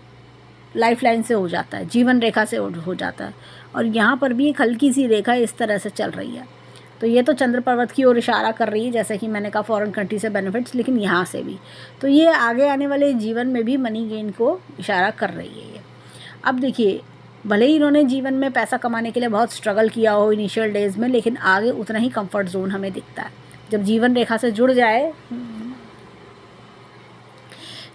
लाइफ लाइन से हो जाता है, जीवन रेखा से हो जाता है। और यहाँ पर भी एक हल्की सी रेखा इस तरह से चल रही है। तो ये तो चंद्र पर्वत की ओर इशारा कर रही है, जैसे कि मैंने कहा फॉरेन कंट्री से बेनिफिट्स, लेकिन यहाँ से भी तो ये आगे आने वाले जीवन में भी मनी गेन को इशारा कर रही है ये। अब देखिए, भले ही इन्होंने जीवन में पैसा कमाने के लिए बहुत स्ट्रगल किया हो इनिशियल डेज़ में, लेकिन आगे उतना ही कंफर्ट जोन हमें दिखता है। जब जीवन रेखा से जुड़ जाए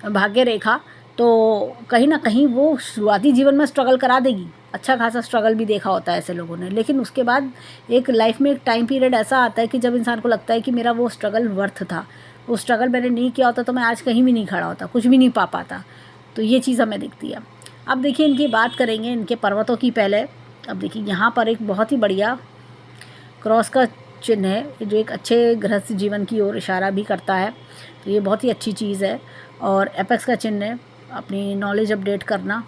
भाग्य रेखा, तो कहीं ना कहीं वो शुरुआती जीवन में स्ट्रगल करा देगी। अच्छा खासा स्ट्रगल भी देखा होता है ऐसे लोगों ने, लेकिन उसके बाद एक लाइफ में एक टाइम पीरियड ऐसा आता है कि जब इंसान को लगता है कि मेरा वो स्ट्रगल वर्थ था, वो स्ट्रगल मैंने नहीं किया होता तो मैं आज कहीं भी नहीं खड़ा होता, कुछ भी नहीं पा पाता। तो ये चीज़ हमें दिखती है। अब देखिए, इनकी बात करेंगे इनके पर्वतों की पहले। अब देखिए, यहाँ पर एक बहुत ही बढ़िया क्रॉस का चिन्ह है, जो एक अच्छे गृहस्थ जीवन की ओर इशारा भी करता है। तो ये बहुत ही अच्छी चीज़ है। और एपेक्स का चिन्ह है, अपनी नॉलेज अपडेट करना।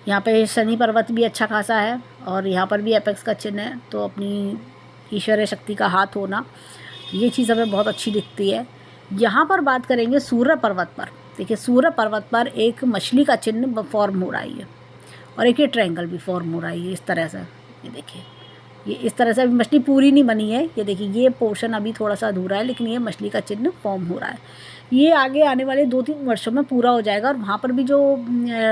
यहाँ पे शनि पर्वत भी अच्छा खासा है और यहाँ पर भी एपेक्स का चिन्ह है, तो अपनी ईश्वरीय शक्ति का हाथ होना, ये चीज़ हमें बहुत अच्छी दिखती है। यहाँ पर बात करेंगे सूर्य पर्वत पर। देखिए, सूर्य पर्वत पर एक मछली का चिन्ह फॉर्म हो रहा है और एक ये ट्रायंगल भी फॉर्म हो रहा है इस तरह से। ये देखिए, ये इस तरह से अभी मछली पूरी नहीं बनी है। ये देखिए, ये पोर्शन अभी थोड़ा सा अधूरा है, लेकिन ये मछली का चिन्ह फॉर्म हो रहा है। ये आगे आने वाले 2-3 वर्षों में पूरा हो जाएगा। और वहाँ पर भी जो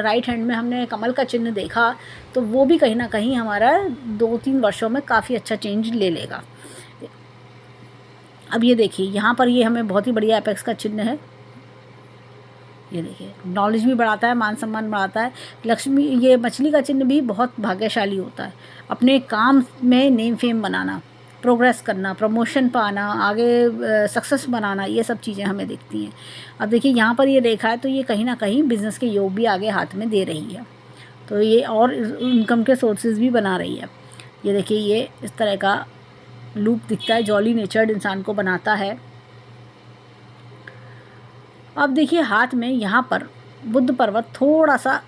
राइट हैंड में हमने कमल का चिन्ह देखा, तो वो भी कहीं ना कहीं हमारा 2-3 वर्षों में काफ़ी अच्छा चेंज ले लेगा। अब ये देखिए, यहाँ पर ये हमें बहुत ही बढ़िया एपेक्स का चिन्ह है। ये देखिए, नॉलेज भी बढ़ाता है, मान सम्मान बढ़ाता है। लक्ष्मी, ये मछली का चिन्ह भी बहुत भाग्यशाली होता है। अपने काम में नेम फेम बनाना, प्रोग्रेस करना, प्रमोशन पाना, आगे सक्सेस बनाना, ये सब चीज़ें हमें दिखती हैं। अब देखिए, यहाँ पर ये रेखा है, तो ये कहीं ना कहीं बिज़नेस के योग भी आगे हाथ में दे रही है। तो ये और इनकम के सोर्सेज भी बना रही है। ये देखिए, ये इस तरह का लूप दिखता है, जॉली नेचर्ड इंसान को बनाता है। अब देखिए, हाथ में यहाँ पर बुद्ध पर्वत थोड़ा सा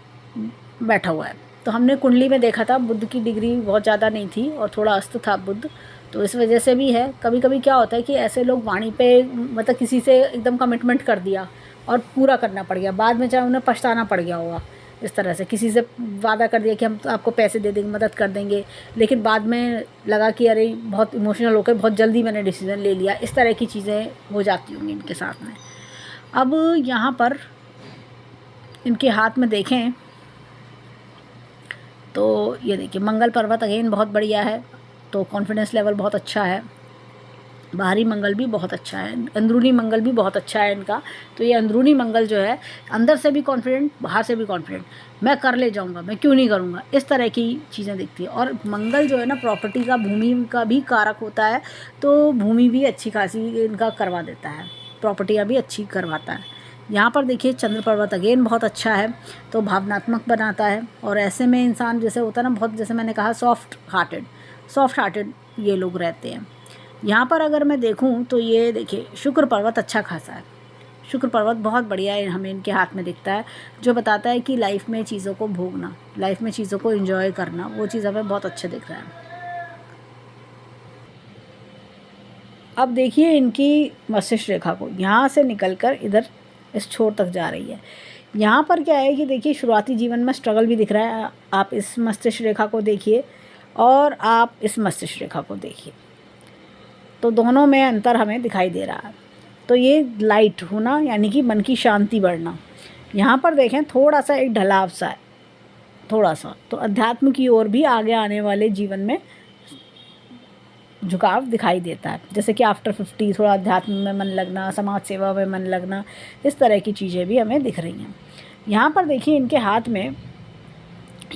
बैठा हुआ है। तो हमने कुंडली में देखा था बुद्ध की डिग्री बहुत ज़्यादा नहीं थी और थोड़ा अस्त था बुद्ध, तो इस वजह से भी है। कभी कभी क्या होता है कि ऐसे लोग वाणी पे मतलब किसी से एकदम कमिटमेंट कर दिया और पूरा करना पड़ गया, बाद में चाहे उन्हें पछताना पड़ गया होगा। इस तरह से किसी से वादा कर दिया कि हम आपको पैसे दे देंगे, मदद कर देंगे, लेकिन बाद में लगा कि अरे बहुत इमोशनल होकर बहुत जल्दी मैंने डिसीज़न ले लिया। इस तरह की चीज़ें हो जाती होंगी इनके साथ में। अब यहाँ पर इनके हाथ में देखें तो ये देखिए, मंगल पर्वत अगेन बहुत बढ़िया है, तो कॉन्फिडेंस लेवल बहुत अच्छा है। बाहरी मंगल भी बहुत अच्छा है, अंदरूनी मंगल भी बहुत अच्छा है इनका। तो ये अंदरूनी मंगल जो है, अंदर से भी कॉन्फिडेंट, बाहर से भी कॉन्फिडेंट, मैं कर ले जाऊंगा, मैं क्यों नहीं करूंगा, इस तरह की चीज़ें दिखती है। और मंगल जो है ना, प्रॉपर्टी का, भूमि का भी कारक होता है, तो भूमि भी अच्छी खासी इनका करवा देता है, प्रॉपर्टियाँ भी अच्छी करवाता है। यहाँ पर देखिए, चंद्र पर्वत अगेन बहुत अच्छा है, तो भावनात्मक बनाता है। और ऐसे में इंसान जैसे होता है ना, बहुत, जैसे मैंने कहा, सॉफ्ट हार्टेड ये लोग रहते हैं। यहाँ पर अगर मैं देखूँ तो ये देखिए, शुक्र पर्वत अच्छा खासा है। शुक्र पर्वत बहुत बढ़िया है, हमें इनके हाथ में दिखता है, जो बताता है कि लाइफ में चीज़ों को भोगना, लाइफ में चीज़ों को एंजॉय करना, वो चीज़ हमें बहुत अच्छा दिख रहा है। अब देखिए, इनकी मस्तिष्क रेखा को यहाँ से निकलकर इधर इस छोर तक जा रही है। यहाँ पर क्या है कि देखिए, शुरुआती जीवन में स्ट्रगल भी दिख रहा है। आप इस मस्तिष्क रेखा को देखिए और आप इस मस्तिष्क रेखा को देखिए, तो दोनों में अंतर हमें दिखाई दे रहा है। तो ये लाइट होना, यानी कि मन की शांति बढ़ना। यहाँ पर देखें, थोड़ा सा एक ढलाव सा है, थोड़ा सा, तो अध्यात्म की ओर भी आगे आने वाले जीवन में झुकाव दिखाई देता है। जैसे कि आफ्टर 50 थोड़ा अध्यात्म में मन लगना, समाज सेवा में मन लगना, इस तरह की चीज़ें भी हमें दिख रही हैं। यहाँ पर देखिए, इनके हाथ में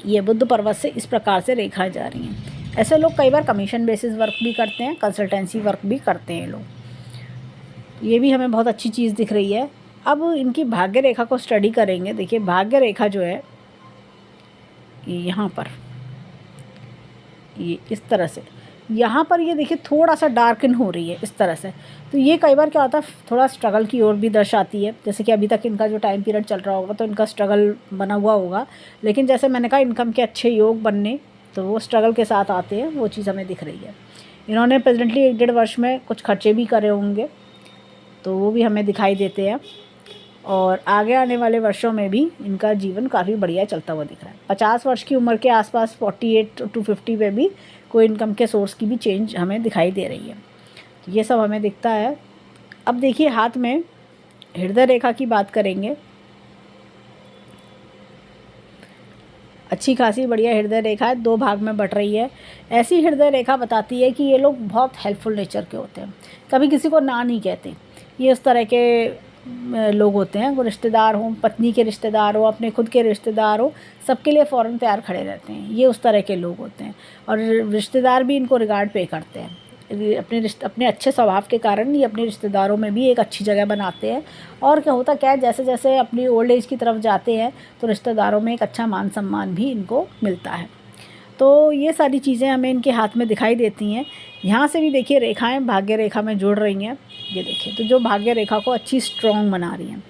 ये बुद्ध पर्वत से इस प्रकार से रेखाएं जा रही हैं। ऐसे लोग कई बार कमीशन बेसिस वर्क भी करते हैं, कंसल्टेंसी वर्क भी करते हैं लोग। ये भी हमें बहुत अच्छी चीज़ दिख रही है। अब इनकी भाग्य रेखा को स्टडी करेंगे। देखिए भाग्य रेखा जो है ये यहाँ पर, ये इस तरह से यहाँ पर ये देखिए थोड़ा सा डार्कन हो रही है इस तरह से। तो ये कई बार क्या होता है थोड़ा स्ट्रगल की ओर भी दर्शाती है। जैसे कि अभी तक इनका जो टाइम पीरियड चल रहा होगा तो इनका स्ट्रगल बना हुआ होगा, लेकिन जैसे मैंने कहा इनकम के अच्छे योग बनने तो वो स्ट्रगल के साथ आते हैं, वो चीज़ हमें दिख रही है। इन्होंने प्रेजेंटली 1-1.5 वर्ष में कुछ खर्चे भी करे होंगे तो वो भी हमें दिखाई देते हैं, और आगे आने वाले वर्षों में भी इनका जीवन काफ़ी बढ़िया चलता हुआ दिख रहा है। 50 वर्ष की उम्र के आसपास 48 to 50 में भी कोई इनकम के सोर्स की भी चेंज हमें दिखाई दे रही है। तो ये सब हमें दिखता है। अब देखिए हाथ में हृदय रेखा की बात करेंगे। अच्छी खासी बढ़िया हृदय रेखा है, 2 भाग में बट रही है। ऐसी हृदय रेखा बताती है कि ये लोग बहुत हेल्पफुल नेचर के होते हैं, कभी किसी को ना नहीं कहते। ये उस तरह के लोग होते हैं, वो रिश्तेदार हों, पत्नी के रिश्तेदार हो, अपने खुद के रिश्तेदार हो, सबके लिए फ़ौरन तैयार खड़े रहते हैं। ये उस तरह के लोग होते हैं, और रिश्तेदार भी इनको रिगार्ड पे करते हैं। अपने अच्छे स्वभाव के कारण ये अपने रिश्तेदारों में भी एक अच्छी जगह बनाते हैं। और क्या होता क्या है, जैसे जैसे अपनी ओल्ड एज की तरफ जाते हैं तो रिश्तेदारों में एक अच्छा मान सम्मान भी इनको मिलता है। तो ये सारी चीज़ें हमें इनके हाथ में दिखाई देती हैं। यहाँ से भी देखिए रेखाएं भाग्य रेखा में जुड़ रही हैं। ये देखिए तो जो भाग्य रेखा को अच्छी स्ट्रॉन्ग बना रही हैं,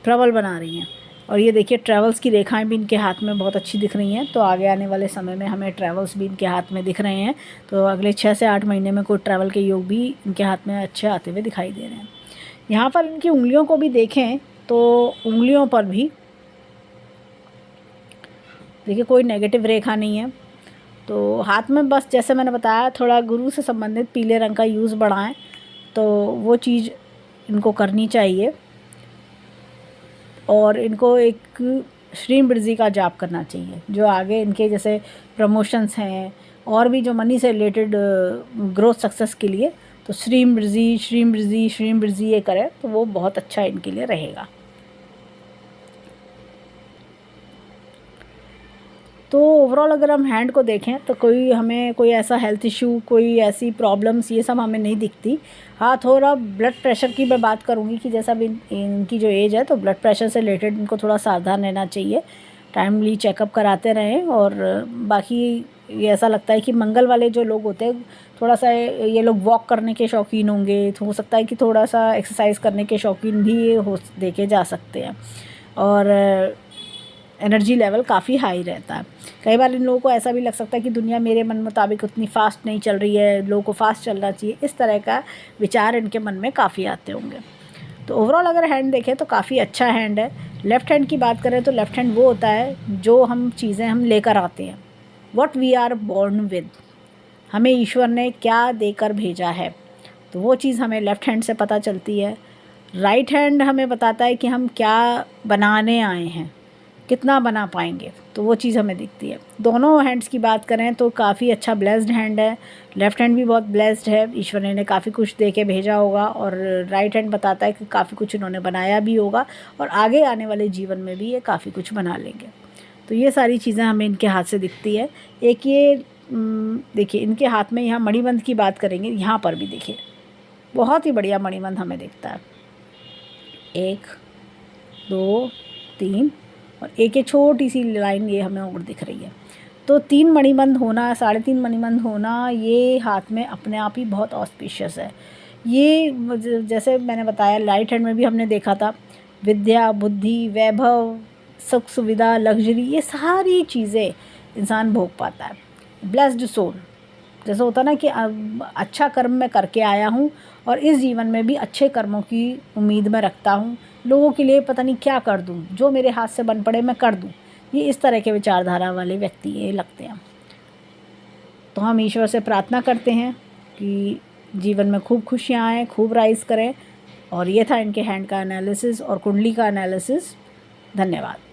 प्रबल बना रही हैं। और ये देखिए ट्रैवल्स की रेखाएं भी इनके हाथ में बहुत अच्छी दिख रही हैं। तो आगे आने वाले समय में हमें ट्रैवल्स भी इनके हाथ में दिख रहे हैं। तो अगले 6 से 8 महीने में कोई ट्रैवल के योग भी इनके हाथ में अच्छे आते हुए दिखाई दे रहे हैं। यहाँ पर इनकी उंगलियों को भी देखें तो उंगलियों पर भी देखिए कोई नेगेटिव रेखा नहीं है। तो हाथ में बस जैसे मैंने बताया थोड़ा गुरु से संबंधित पीले रंग का यूज़ बढ़ाएं तो वो चीज़ इनको करनी चाहिए। और इनको एक श्रीम बृजी का जाप करना चाहिए, जो आगे इनके जैसे प्रमोशंस हैं और भी जो मनी से रिलेटेड ग्रोथ सक्सेस के लिए, तो श्रीम बृजी श्रीम बृजी श्रीम बृजी ये करें तो वो बहुत अच्छा इनके लिए रहेगा। तो ओवरऑल अगर हम हैंड को देखें तो हमें कोई ऐसा हेल्थ इशू, कोई ऐसी प्रॉब्लम्स ये सब हमें नहीं दिखती। हाँ थोड़ा ब्लड प्रेशर की मैं बात करूँगी कि जैसा भी इनकी जो एज है तो ब्लड प्रेशर से रिलेटेड इनको थोड़ा सावधान रहना चाहिए, टाइमली चेकअप कराते रहें। और बाकी ये ऐसा लगता है कि मंगल वाले जो लोग होते हैं थोड़ा सा ये लोग वॉक करने के शौकीन होंगे, तो हो सकता है कि थोड़ा सा एक्सरसाइज करने के शौकीन भी हो देखे जा सकते हैं। और एनर्जी लेवल काफ़ी हाई रहता है। कई बार इन लोगों को ऐसा भी लग सकता है कि दुनिया मेरे मन मुताबिक उतनी फास्ट नहीं चल रही है, लोगों को फास्ट चलना चाहिए, इस तरह का विचार इनके मन में काफ़ी आते होंगे। तो ओवरऑल अगर हैंड देखें तो काफ़ी अच्छा हैंड है। लेफ़्ट हैंड की बात करें तो लेफ़्ट हैंड वो होता है जो हम चीज़ें हम लेकर आते हैं, what we are born with, हमें ईश्वर ने क्या देकर भेजा है, तो वो चीज़ हमें लेफ़्ट हैंड से पता चलती है। राइट हैंड हमें बताता है कि हम क्या बनाने आए हैं, कितना बना पाएंगे, तो वो चीज़ हमें दिखती है। दोनों हैंड्स की बात करें तो काफ़ी अच्छा ब्लेस्ड हैंड है। लेफ़्ट हैंड भी बहुत ब्लेस्ड है, ईश्वर ने इन्हें काफ़ी कुछ दे के भेजा होगा। और राइट हैंड बताता है कि काफ़ी कुछ इन्होंने बनाया भी होगा और आगे आने वाले जीवन में भी ये काफ़ी कुछ बना लेंगे। तो ये सारी चीज़ें हमें इनके हाथ से दिखती है। एक ये देखिए इनके हाथ में यहाँ मणिबंध की बात करेंगे, यहाँ पर भी देखिए बहुत ही बढ़िया मणिबंध हमें दिखता है। 1 2 3 और एक ये छोटी सी लाइन ये हमें और दिख रही है। तो 3 मणिबंध होना, 3.5 मणिबंध होना, ये हाथ में अपने आप ही बहुत ऑस्पिशियस है। ये जैसे मैंने बताया राइट हैंड में भी हमने देखा था, विद्या, बुद्धि, वैभव, सुख सुविधा, लग्जरी, ये सारी चीज़ें इंसान भोग पाता है। ब्लेस्ड सोल जैसे होता ना कि अच्छा कर्म मैं करके आया हूँ और इस जीवन में भी अच्छे कर्मों की उम्मीद मैं रखता हूँ, लोगों के लिए पता नहीं क्या कर दूँ, जो मेरे हाथ से बन पड़े मैं कर दूँ, ये इस तरह के विचारधारा वाले व्यक्ति ये लगते हैं। तो हम ईश्वर से प्रार्थना करते हैं कि जीवन में खूब खुशियाँ आएँ, खूब राइज करें। और ये था इनके हैंड का एनालिसिस और कुंडली का एनालिसिस। धन्यवाद।